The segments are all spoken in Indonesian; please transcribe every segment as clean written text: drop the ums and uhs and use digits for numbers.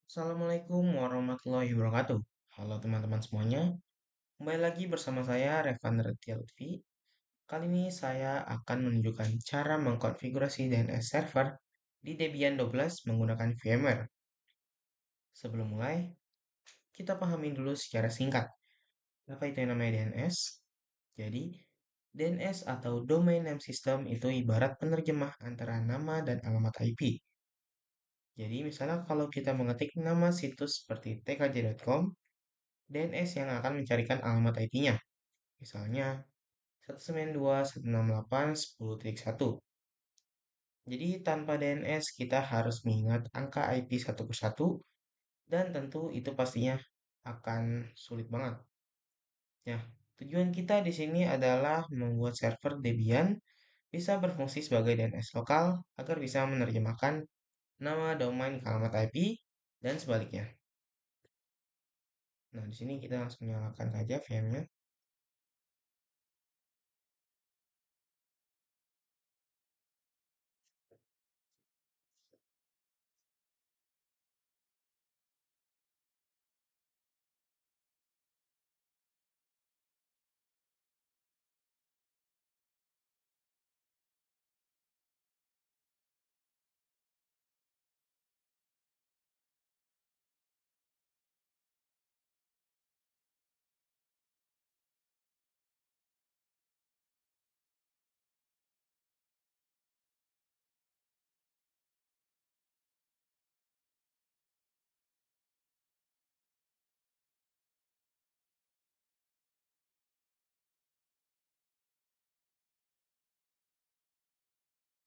Assalamualaikum warahmatullahi wabarakatuh. Halo teman-teman semuanya, kembali lagi bersama saya Revan Raditya Lutfi. Kali ini saya akan menunjukkan cara mengkonfigurasi DNS server di Debian 12 menggunakan VMware. Sebelum mulai, kita pahami dulu secara singkat apa itu yang namanya DNS. Jadi, DNS atau Domain Name System itu ibarat penerjemah antara nama dan alamat IP. Jadi, misalnya kalau kita mengetik nama situs seperti tkj.com, DNS yang akan mencarikan alamat IP-nya. Misalnya 192.168.10.1. Jadi tanpa DNS kita harus mengingat angka IP satu persatu dan tentu itu pastinya akan sulit banget. Ya, tujuan kita di sini adalah membuat server Debian bisa berfungsi sebagai DNS lokal agar bisa menerjemahkan nama domain ke alamat IP dan sebaliknya. Nah, di sini kita langsung nyalakan saja VM-nya.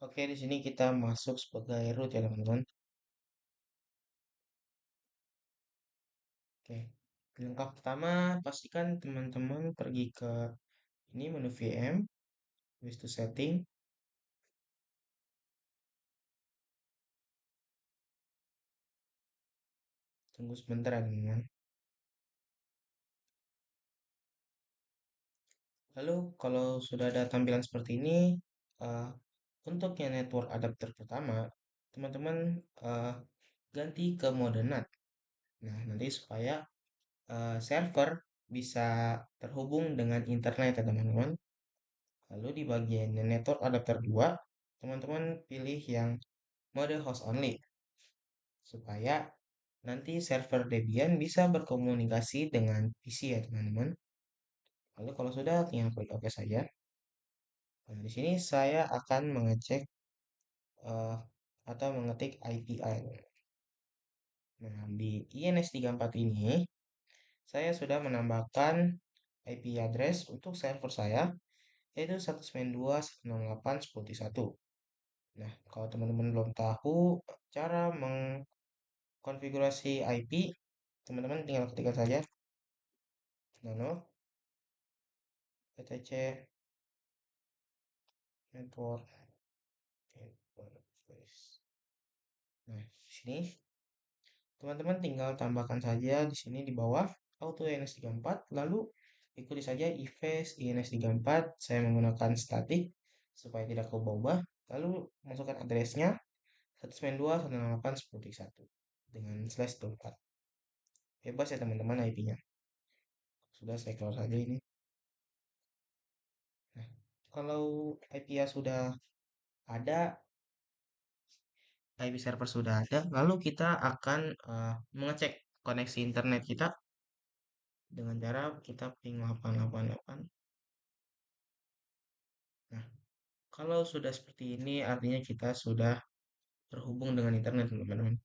Oke, di sini kita masuk sebagai root ya teman-teman. Oke, langkah pertama pastikan teman-teman pergi ke ini menu VM, habis itu setting, tunggu sebentar ya teman-teman. Lalu kalau sudah ada tampilan seperti ini, eh, untuk yang network adapter pertama, teman-teman eh, ganti ke mode NAT. Nah, nanti supaya server bisa terhubung dengan internet ya teman-teman. Lalu di bagian network adapter 2, teman-teman pilih yang mode host only supaya nanti server Debian bisa berkomunikasi dengan PC ya teman-teman. Lalu kalau sudah tinggal klik OK saja. Nah, di sini saya akan mengecek eh, atau mengetik IPI. Nah, di INS34 ini saya sudah menambahkan IP address untuk server saya yaitu 192.168.10.1. Nah, kalau teman-teman belum tahu cara mengkonfigurasi IP, teman-teman tinggal ketikkan saja nano etc network interface. Nah, di sini teman-teman tinggal tambahkan saja di sini di bawah auto INS34 lalu ikuti saja ifs INS34 saya menggunakan static supaya tidak berubah lalu masukkan addressnya 192.168.10.1 dengan slash 24 bebas ya teman-teman IP-nya. Sudah saya keluar saja ini. Nah, kalau IP-nya sudah ada, IP server sudah ada, lalu kita akan mengecek koneksi internet kita dengan cara kita ping 888. Nah, kalau sudah seperti ini artinya kita sudah terhubung dengan internet, teman-teman.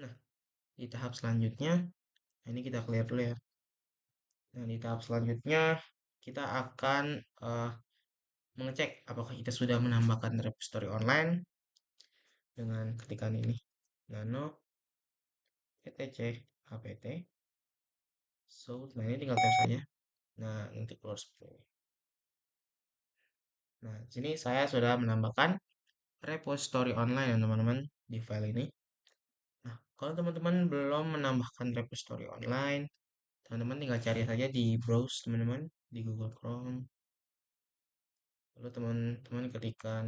Nah, di tahap selanjutnya, nah ini kita clear dulu ya. Nah, di tahap selanjutnya kita akan eh, mengecek apakah kita sudah menambahkan repository online dengan ketikan ini nano etc apt. So, nah ini tinggal tab saja. Nah, nanti keluar seperti ini. Nah, di sini saya sudah menambahkan repository online ya teman-teman di file ini. Nah, kalau teman-teman belum menambahkan repository online, teman-teman tinggal cari saja di browse teman-teman di Google Chrome. Lalu teman-teman ketikkan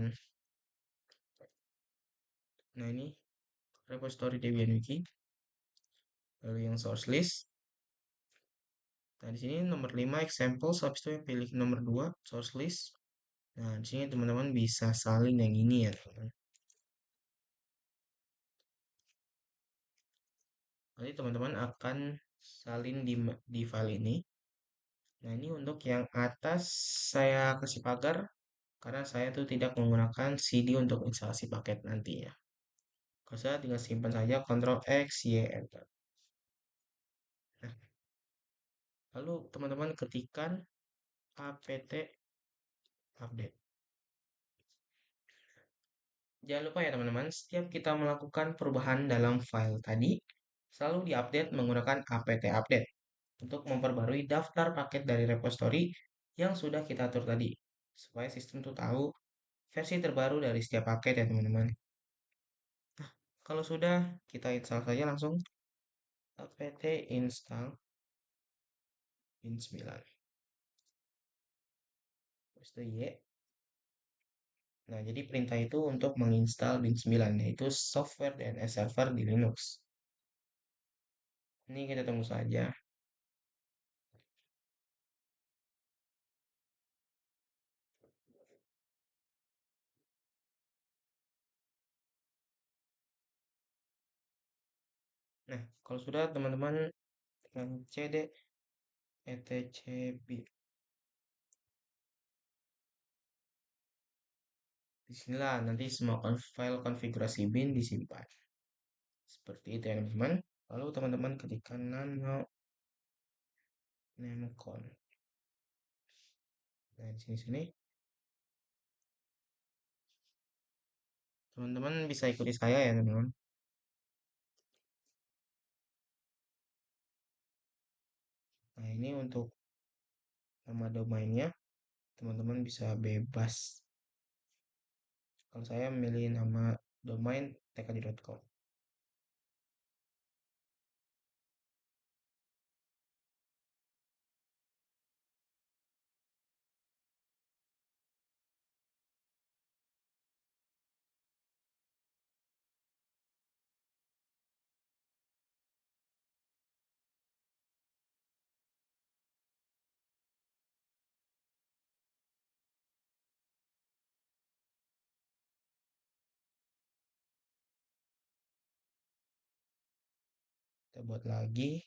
Nah, ini repository Debian Wiki, lalu yang source list. Nah, di sini nomor 5 example, habis itu pilih nomor 2 source list. Nah, di sini teman-teman bisa salin yang ini ya, teman-teman. Nanti teman-teman akan salin di file ini. Nah, ini untuk yang atas saya kasih pagar karena saya tuh tidak menggunakan CD untuk instalasi paket nantinya. Kalau saya tinggal simpan saja Ctrl X, Y, Enter. Nah, lalu teman-teman ketikkan apt update. Jangan lupa ya teman-teman, setiap kita melakukan perubahan dalam file tadi, selalu diupdate menggunakan apt update untuk memperbarui daftar paket dari repository yang sudah kita atur tadi, supaya sistem tuh tahu versi terbaru dari setiap paket ya teman-teman. Nah, kalau sudah, kita install saja langsung apt install bin9. Terus itu Y. Nah, jadi perintah itu untuk menginstal bin9, yaitu software DNS server di Linux. Ini kita tunggu saja. Nah, kalau sudah teman-teman tekan cd etc bin. Disinilah nanti semua file konfigurasi bin disimpan. Seperti itu ya teman-teman. Lalu teman-teman ketikkan nano nemcon. Nah, di sini-sini teman-teman bisa ikuti saya ya teman-teman. Nah, ini untuk nama domainnya teman-teman bisa bebas. Kalau saya memilih nama domain tkj.com. Kita buat lagi.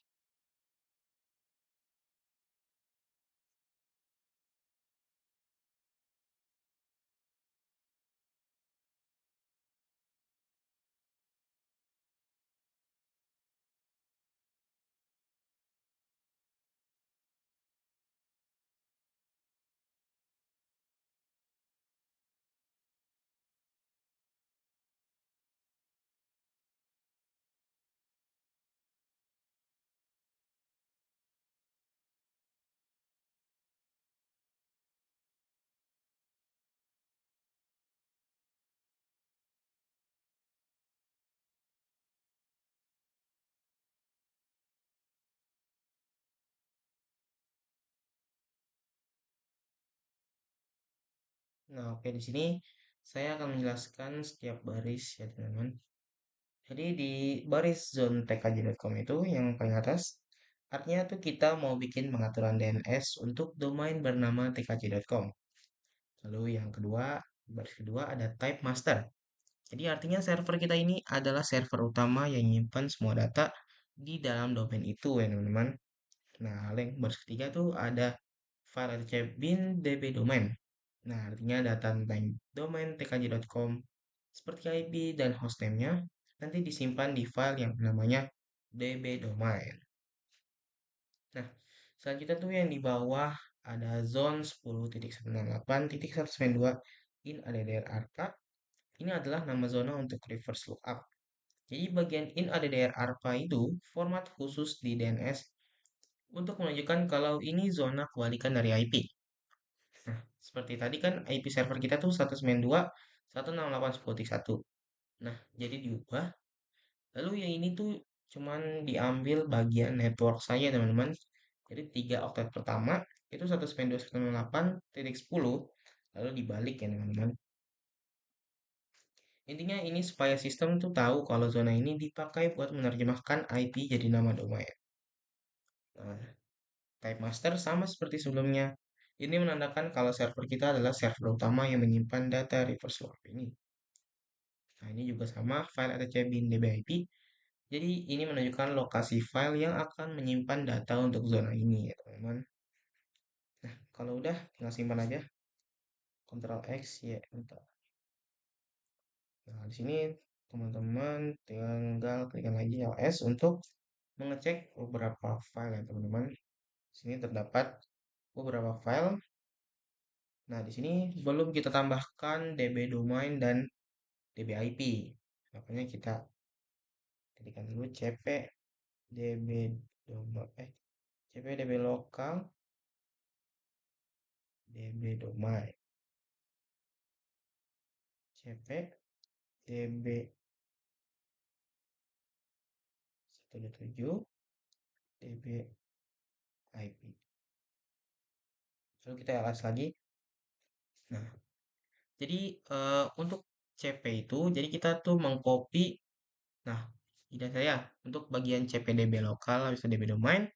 Nah, oke di sini saya akan menjelaskan setiap baris ya teman-teman. Jadi di baris zone tkj.com itu yang paling atas, artinya tuh kita mau bikin pengaturan DNS untuk domain bernama tkj.com. Lalu yang kedua, baris kedua ada type master. Jadi artinya server kita ini adalah server utama yang menyimpan semua data di dalam domain itu ya teman-teman. Nah, lalu yang baris ketiga tuh ada file etc bin db domain. Nah, artinya data tentang domain tkj.com seperti IP dan hostname-nya nanti disimpan di file yang namanya db domain. Nah, selanjutnya tuh yang di bawah ada zone 10.168.192 in addr arca. Ini adalah nama zona untuk reverse lookup. Jadi bagian in addr arpa itu format khusus di DNS untuk menunjukkan kalau ini zona kebalikan dari IP. Nah, seperti tadi kan IP server kita tuh 192.168.10.1. Nah, jadi diubah. Lalu yang ini tuh cuman diambil bagian network saja, teman-teman. Jadi 3 oktet pertama itu 192.168.10, lalu dibalik ya, teman-teman. Intinya ini supaya sistem tuh tahu kalau zona ini dipakai buat menerjemahkan IP jadi nama domain. Nah, type master sama seperti sebelumnya. Ini menandakan kalau server kita adalah server utama yang menyimpan data reverse log ini. Nah, ini juga sama file atc bin dbip. Jadi ini menunjukkan lokasi file yang akan menyimpan data untuk zona ini ya teman-teman. Nah, kalau udah tinggal simpan aja. Ctrl X, Y, enter. Nah, di sini teman-teman tinggal klikkan lagi ls untuk mengecek beberapa file ya teman-teman. Di sini terdapat beberapa file. Nah, di sini belum kita tambahkan DB domain dan DB IP. Makanya kita ketikkan dulu cp db domain cp db lokal db domain cp db 127 db IP. Lalu kita ls lagi. Nah, jadi untuk CP itu, jadi kita tuh mengcopy. Nah, ide saya untuk bagian CPDB lokal bisa DB domain.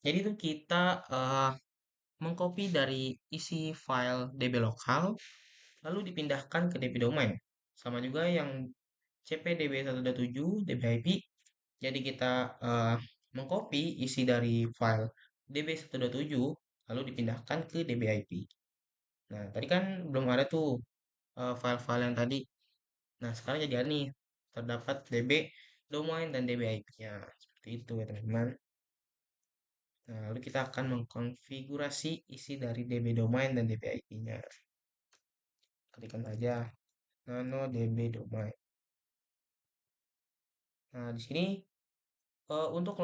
Jadi itu kita mengcopy dari isi file DB lokal lalu dipindahkan ke DB domain. Sama juga yang CPDB 127 DB IP. Jadi kita mengcopy isi dari file DB 127 lalu dipindahkan ke DB IP. Nah, tadi kan belum ada tuh file-file yang tadi. Nah, sekarang jadi ada nih, terdapat DB domain dan DB IP-nya. Seperti itu ya teman-teman. Nah, lalu kita akan mengkonfigurasi isi dari DB domain dan DB IP-nya. Ketikkan saja nano DB domain. Nah, di sini untuk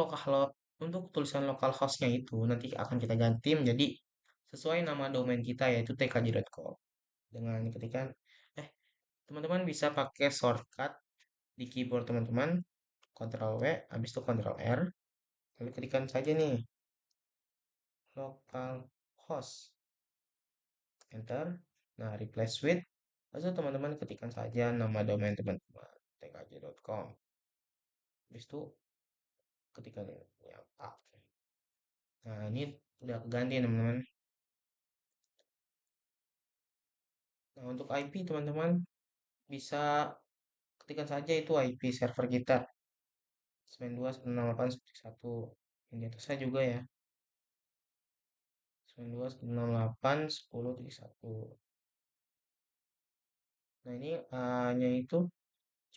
tulisan lokal hostnya itu nanti akan kita ganti menjadi sesuai nama domain kita yaitu tkj.com. Dengan ketikan teman-teman bisa pakai shortcut di keyboard teman-teman, Ctrl W, habis itu Ctrl R, lalu ketikkan saja nih localhost, enter. Nah, replace with, lalu teman-teman ketikkan saja nama domain teman-teman, tkj.com. Habis itu ketikkan yang A. Nah, ini udah keganti teman-teman. Nah, untuk IP teman-teman bisa ketikkan saja itu IP server kita 92.168.1. Yang di atasnya juga ya. 92.168.10.1. Nah, ini hanya itu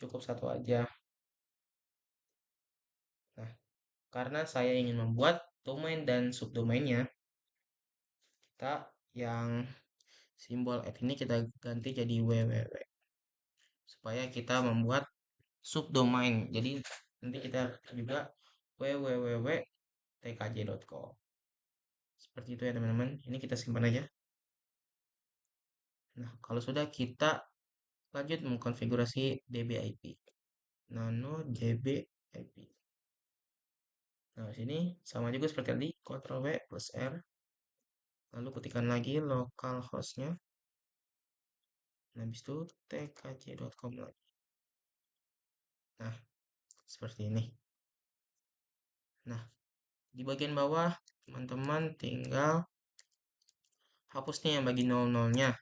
cukup satu aja. Nah, karena saya ingin membuat domain dan subdomainnya, kita yang simbol @ ini kita ganti jadi www supaya kita membuat subdomain. Jadi nanti kita juga www.tkj.com. Seperti itu ya teman-teman. Ini kita simpan aja. Nah, kalau sudah kita lanjut mengkonfigurasi DBIP. Nano DBIP. Nah, sini sama juga seperti tadi, Ctrl W plus R. Lalu ketikkan lagi localhostnya. Nah, habis itu tkj.com lagi. Nah, seperti ini. Nah, di bagian bawah teman-teman tinggal hapus nih yang bagi 00-nya.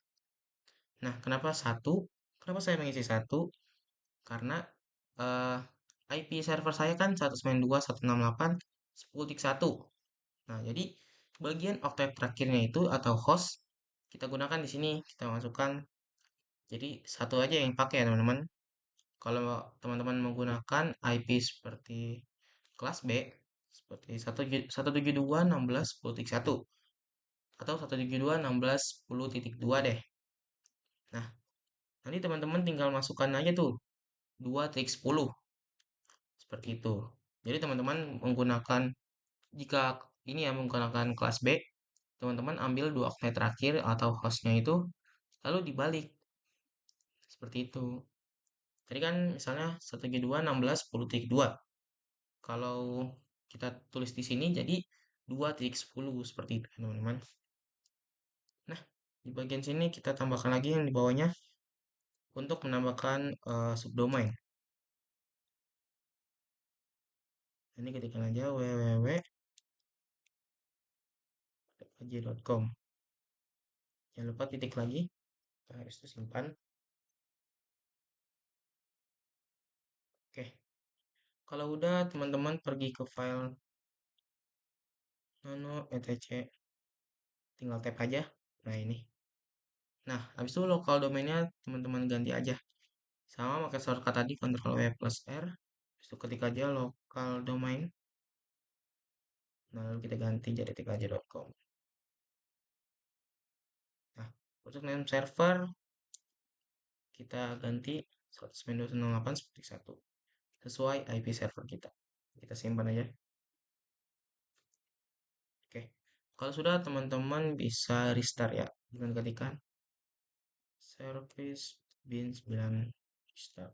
Nah, kenapa satu? Kenapa saya mengisi satu? Karena eh, IP server saya kan 192.168.10.1. Nah, jadi bagian oktet terakhirnya itu atau host kita gunakan di sini, kita masukkan. Jadi satu aja yang pakai ya teman-teman. Kalau teman-teman menggunakan IP seperti kelas B, seperti 172.16.10.1 atau 172.16.10.2 deh. Nah, nanti teman-teman tinggal masukkan aja tuh 2.10 seperti itu. Jadi teman-teman menggunakan jika ini ya menggunakan kelas B, teman-teman ambil dua oktet terakhir atau hostnya itu lalu dibalik seperti itu. Tadi kan misalnya 172.16.10.2. Kalau kita tulis di sini jadi 2.10 seperti itu teman-teman. Nah, di bagian sini kita tambahkan lagi yang di bawahnya untuk menambahkan subdomain. Ini ketikkan aja www.aj.com. Jangan lupa titik lagi. Nah, habis itu simpan. Oke. Kalau udah teman-teman pergi ke file nano etc, tinggal tap aja. Nah, ini. Nah, habis itu lokal domainnya teman-teman ganti aja. Sama pakai shortcut tadi Ctrl W plus R. Habis itu ketik aja lokal domain. Nah, lalu kita ganti jadi tkaja.com. Nah, untuk name server kita ganti 192.168 seperti satu sesuai IP server kita. Kita simpan aja. Oke. Kalau sudah teman-teman bisa restart ya dengan ketikan service bin 9 restart.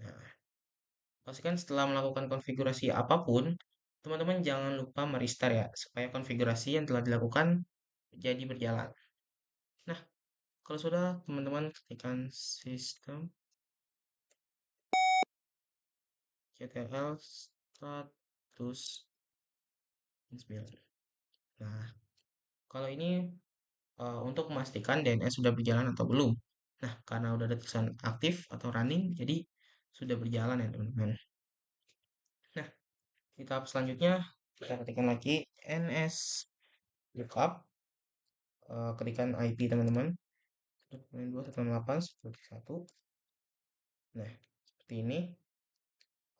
Nah, pastikan setelah melakukan konfigurasi apapun, teman-teman jangan lupa merestart ya supaya konfigurasi yang telah dilakukan jadi berjalan. Nah, kalau sudah teman-teman ketikkan sistem ctl status 9. Nah, kalau ini untuk memastikan DNS sudah berjalan atau belum. Nah, karena udah ada tulisan aktif atau running, jadi sudah berjalan ya teman-teman. Nah, di tahap selanjutnya kita ketikkan lagi ns lookup, ketikkan IP teman-teman 192.168 seperti satu. Nah, seperti ini.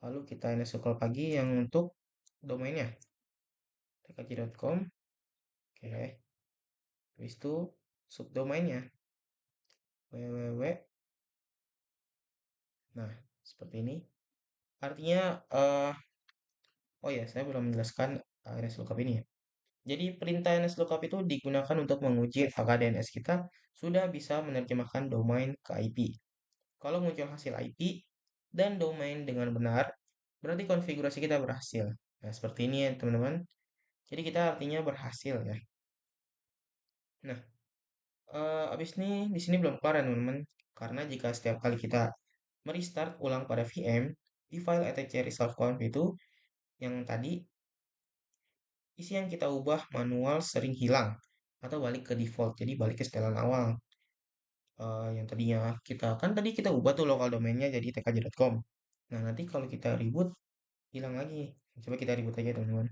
Lalu kita ns lookup lagi yang untuk domainnya tkj.com. Oke, habis itu subdomainnya www. Nah, seperti ini. Artinya, oh ya, saya belum menjelaskan NSLookup ini ya. Jadi perintah NSLookup itu digunakan untuk menguji apakah DNS kita sudah bisa menerjemahkan domain ke IP. Kalau muncul hasil IP dan domain dengan benar, berarti konfigurasi kita berhasil. Nah, seperti ini ya teman-teman. Jadi kita artinya berhasil ya. Nah, habis ini di sini belum kelar ya teman-teman. Karena jika setiap kali kita merestart ulang pada VM, di file etc resolve conf itu yang tadi isi yang kita ubah manual sering hilang atau balik ke default, jadi balik ke setelan awal. Yang tadinya kita kan tadi kita ubah tuh lokal domainnya jadi tkj.com. Nah, nanti kalau kita reboot hilang lagi. Coba kita reboot aja teman-teman.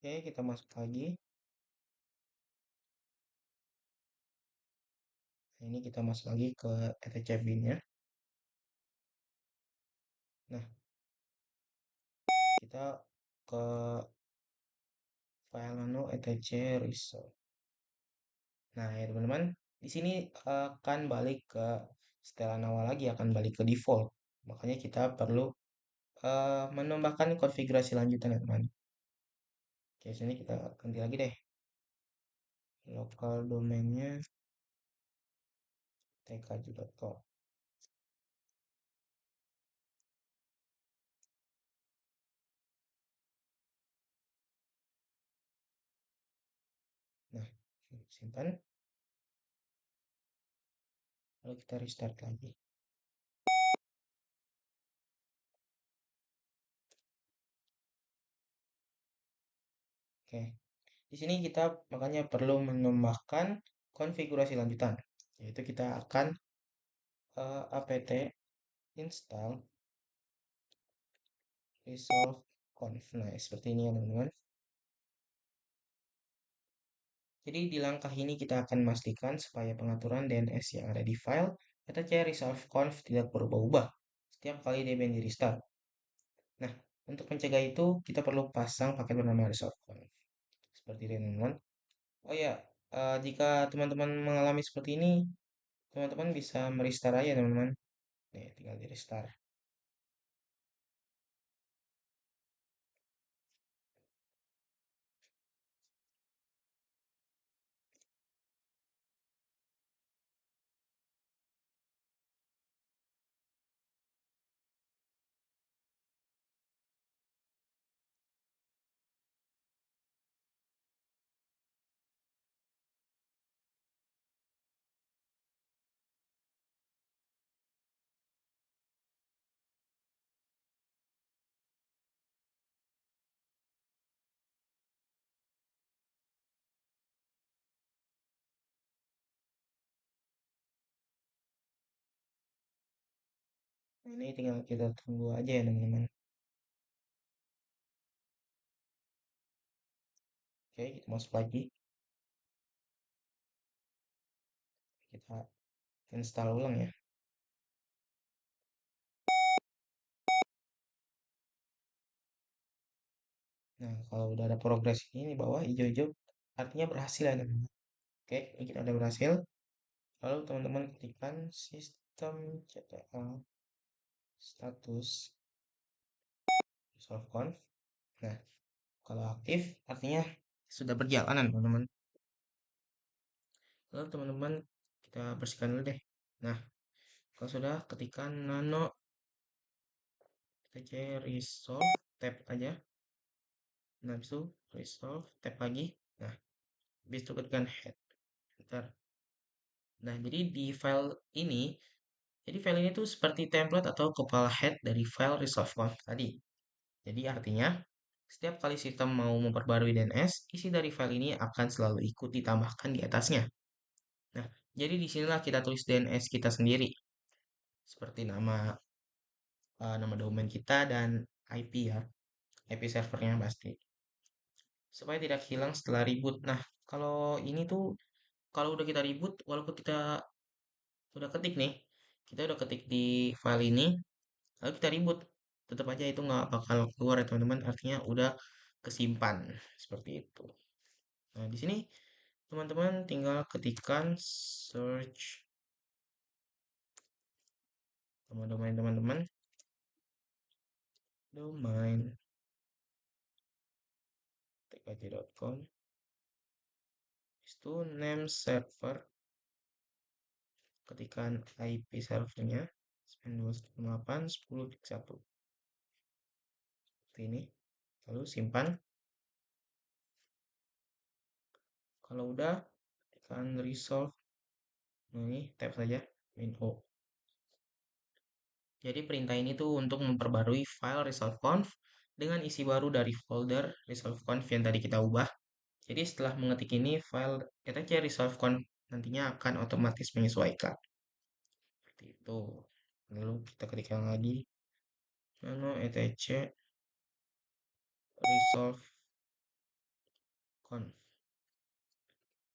Oke, kita masuk lagi. Nah, ini kita masuk lagi ke etc bin ya. Nah, kita ke file nano etc result. Nah, ya teman-teman, di sini akan balik ke setelan awal lagi, akan balik ke default. Makanya kita perlu menambahkan konfigurasi lanjutan ya teman. Oke, sini kita ganti lagi deh. Lokal domainnya tkj.com. Nah, simpan. Lalu kita restart lagi. Oke, di sini kita makanya perlu menambahkan konfigurasi lanjutan, yaitu kita akan apt install resolve conf. Nah, seperti ini ya teman-teman. Jadi di langkah ini kita akan memastikan supaya pengaturan DNS yang ada di file etc resolve conf tidak berubah-ubah setiap kali Debian di restart. Nah, untuk mencegah itu kita perlu pasang paket bernama resolve conf. Seperti itu teman-teman. Oh ya, jika teman-teman mengalami seperti ini, teman-teman bisa merestart aja teman-teman. Nih, tinggal di restart. Nah, ini tinggal kita tunggu aja ya teman-teman. Oke, kita masuk lagi. Kita install ulang ya. Nah, kalau udah ada progres ini di bawah hijau-hijau, artinya berhasil ya teman-teman. Oke, ini kita udah berhasil. Lalu teman-teman ketikkan sistem CTL status resolve conf. Nah, kalau aktif artinya sudah berjalanan teman-teman. Lalu teman-teman kita bersihkan dulu deh. Nah, kalau sudah ketikkan nano etc resolve tab aja. Nah, habis itu resolve tab lagi. Nah, habis itu ketikkan head. Bentar. Nah, jadi di file ini, jadi file ini tuh seperti template atau kepala head dari file resolve.conf tadi. Jadi artinya, setiap kali sistem mau memperbarui DNS, isi dari file ini akan selalu ikut ditambahkan di atasnya. Nah, jadi disinilah kita tulis DNS kita sendiri, seperti nama domain kita dan IP ya, IP servernya pasti, supaya tidak hilang setelah reboot. Nah, kalau ini tuh, kalau udah kita reboot, walaupun kita udah ketik nih, kita udah ketik di file ini, lalu kita reboot, tetap aja itu nggak bakal keluar ya teman-teman, artinya udah kesimpan seperti itu. Nah, di sini teman-teman tinggal ketikkan search nama domain teman-teman, domain tkj.com, itu name server, ketikkan IP servernya 92.168.10.1 seperti ini, lalu simpan. Kalau udah tekan resolve. Nah, ini tap saja min-o. Jadi perintah ini tuh untuk memperbarui file resolve.conf dengan isi baru dari folder resolve.conf yang tadi kita ubah. Jadi setelah mengetik ini, file etc resolve.conf nantinya akan otomatis menyesuaikan. Seperti itu. Lalu kita ketikkan lagi nano etc resolve.conf.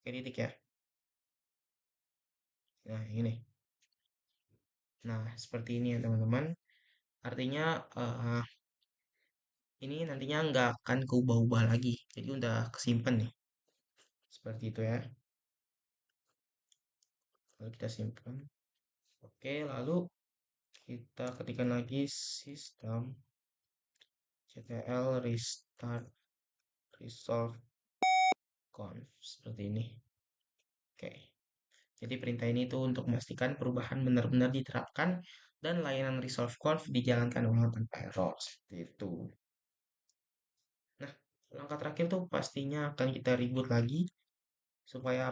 Oke, titik ya. Nah, ini. Nah, seperti ini ya teman-teman. Artinya ini nantinya nggak akan keubah-ubah lagi. Jadi udah kesimpan nih. Seperti itu ya. Lalu kita simpan. Oke, lalu kita ketikkan lagi sistem ctl restart resolve conf seperti ini. Oke. Jadi perintah ini tuh untuk memastikan perubahan benar-benar diterapkan dan layanan resolve conf dijalankan ulang tanpa error. Seperti itu. Nah, langkah terakhir tuh pastinya akan kita reboot lagi supaya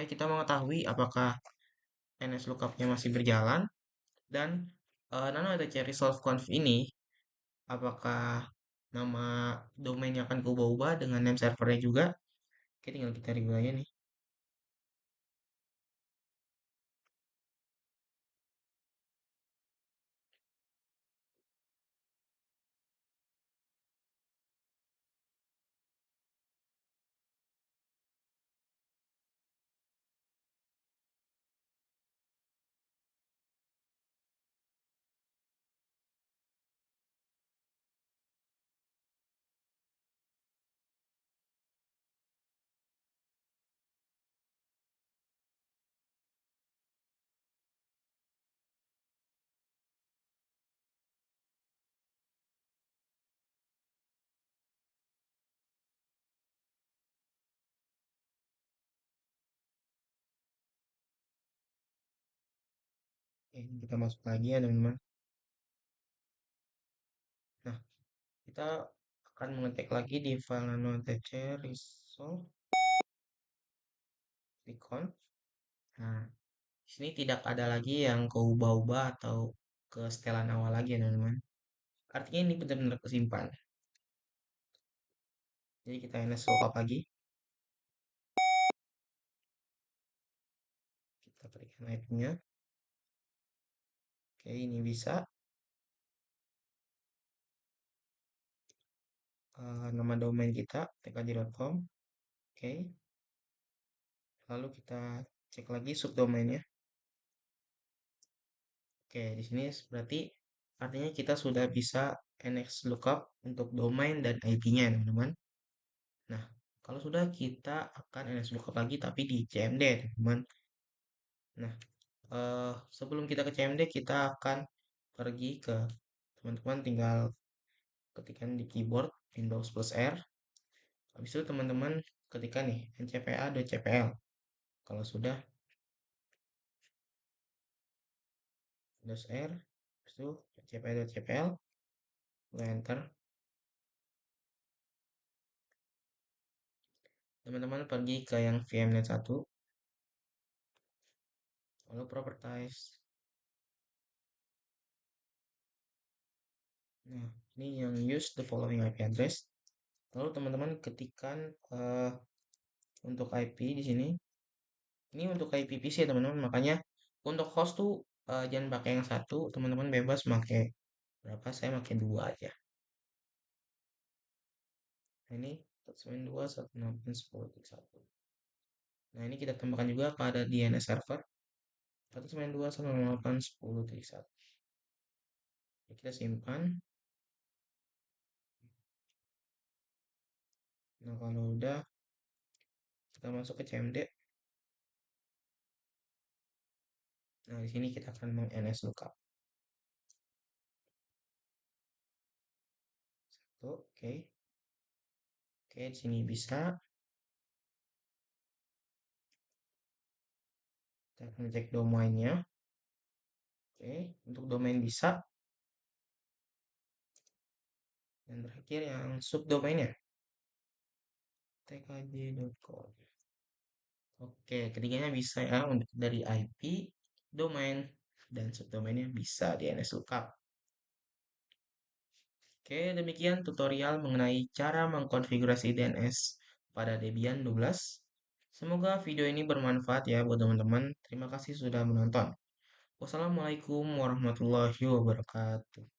kita mengetahui apakah NS lookupnya masih berjalan dan nano etc resolve conf ini apakah nama domainnya akan berubah-ubah dengan name servernya juga. Oke, tinggal kita review aja nih. kita masuk lagi ya teman-teman. Nah, kita akan mengetik lagi di file nano tc resolve recon. Nah, di sini tidak ada lagi yang keubah-ubah atau ke setelan awal lagi ya teman-teman. Artinya ini benar-benar kesimpan. Jadi kita ns lookup lagi. Kita berikan IP-nya. Oke, ini bisa. Nama domain kita tkj.com. Oke, lalu kita cek lagi subdomainnya. Oke, di sini berarti artinya kita sudah bisa NX lookup untuk domain dan IP-nya, teman-teman. Nah, kalau sudah kita akan NX lookup lagi tapi di CMD, teman-teman. Nah, sebelum kita ke CMD, kita akan pergi ke teman-teman tinggal ketikkan di keyboard Windows plus R. Habis itu teman-teman ketikkan nih ncpa.cpl. Kalau sudah Windows R, habis itu ncpa.cpl, enter. Teman-teman pergi ke yang VMnet 1, lalu properties. Nah, ini yang use the following IP address. Lalu teman-teman ketikkan untuk IP di sini. Ini untuk IP PC ya teman-teman. Makanya untuk host tuh jangan pakai yang satu, teman-teman bebas pakai berapa? Saya pakai dua aja. Nah, ini 192.168.10.1. Nah, ini kita tambahkan juga pada DNS server 192.168.10.1. Kita simpan. Nah, kalau udah kita masuk ke CMD. Nah, di sini kita akan meng-ns lookup. Satu, oke. Oke, di sini bisa. Kita akan cek domainnya. Oke, untuk domain bisa. Dan terakhir yang subdomainnya. tkj.com. Oke, ketiganya bisa ya untuk dari IP, domain, dan subdomainnya bisa di NS Lookup. Oke, demikian tutorial mengenai cara mengkonfigurasi DNS pada Debian 12. Semoga video ini bermanfaat ya buat teman-teman. Terima kasih sudah menonton. Wassalamualaikum warahmatullahi wabarakatuh.